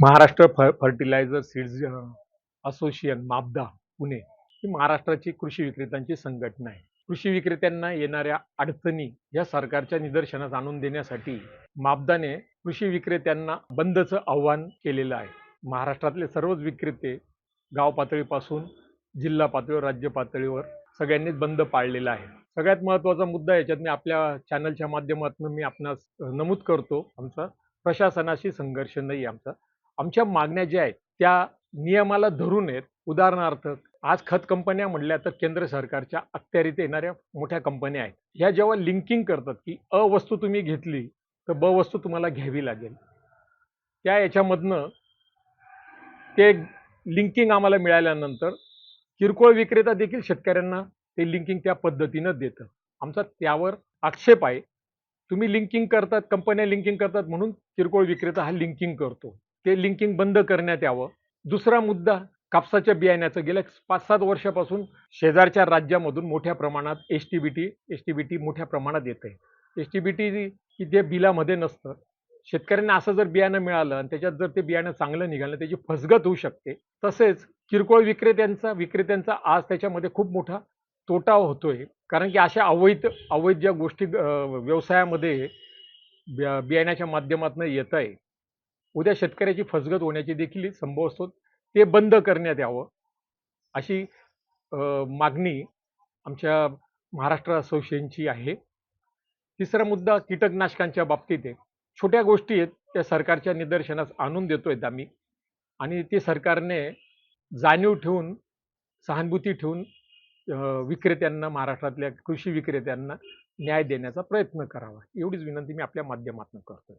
Maharashtra fertilizer seeds association मापदा पुणे ही महाराष्ट्राची कृषी विक्रेत्यांची संघटना आहे. कृषी विक्रेत्यांना येणाऱ्या अडचणी या सरकारच्या निदर्शनास आणून देण्यासाठी मापदाने कृषी विक्रेत्यांना बंदचं आव्हान केलेलं आहे. महाराष्ट्रातले सर्वच विक्रेते गाव पातळीपासून जिल्हा पातळीवर राज्य पातळीवर सगळ्यांनीच बंद पाळलेला आहे. सगळ्यात महत्त्वाचा मुद्दा याच्यात मी आपल्या चॅनलच्या माध्यमातून मी आपणास नमूद करतो, आमचा प्रशासनाशी संघर्ष नाही आमचा. आमच्या मागण्या ज्या आहेत त्या नियमाला धरून आहेत. उदाहरणार्थ आज खत कंपन्या म्हणल्या तर केंद्र सरकारच्या अखत्यारीत येणाऱ्या मोठ्या कंपन्या आहेत. ह्या जेव्हा लिंकिंग करतात की अ वस्तू तुम्ही घेतली तर ब वस्तू तुम्हाला घ्यावी लागेल, त्या याच्यामधनं ते लिंकिंग आम्हाला मिळाल्यानंतर किरकोळ विक्रेता देखील शेतकऱ्यांना ते लिंकिंग त्या पद्धतीनं देतं. आमचा त्यावर आक्षेप आहे. तुम्ही लिंकिंग करतात, कंपन्या लिंकिंग करतात म्हणून किरकोळ विक्रेता हा लिंकिंग करतो. ते लिंकिंग बंद करण्यात यावं. दुसरा मुद्दा कापसाच्या बियाण्याचं गेल्या 5-7 वर्षापासून शेजारच्या राज्यामधून मोठ्या प्रमाणात एस-टी-बी-टी मोठ्या प्रमाणात येतंय. एस-टी-बी-टी की जे बिलामध्ये नसतं. शेतकऱ्यांना असं जर बियाणं मिळालं आणि त्याच्यात जर ते बियाणं चांगलं निघालं त्याची फसगत होऊ शकते. तसेच किरकोळ विक्रेत्यांचा आज त्याच्यामध्ये खूप मोठा तोटा होतोय. कारण की अशा अवैध ज्या गोष्टी व्यवसायामध्ये बियाण्याच्या माध्यमातून येत आहे, उद्या शेतकऱ्याची फसगत होण्याची देखील संभव असतो. ते बंद करण्यात यावं अशी मागणी आमच्या महाराष्ट्र असोसिएशनची आहे. तिसरा मुद्दा कीटकनाशकांच्या बाबतीत आहे. छोट्या गोष्टी आहेत त्या सरकारच्या निदर्शनास आणून देतोय आम्ही आणि ते सरकारने जाणीव ठेवून, सहानुभूती ठेवून विक्रेत्यांना, महाराष्ट्रातल्या कृषी विक्रेत्यांना न्याय देण्याचा प्रयत्न करावा. एवढीच विनंती मी आपल्या माध्यमातून करतोय.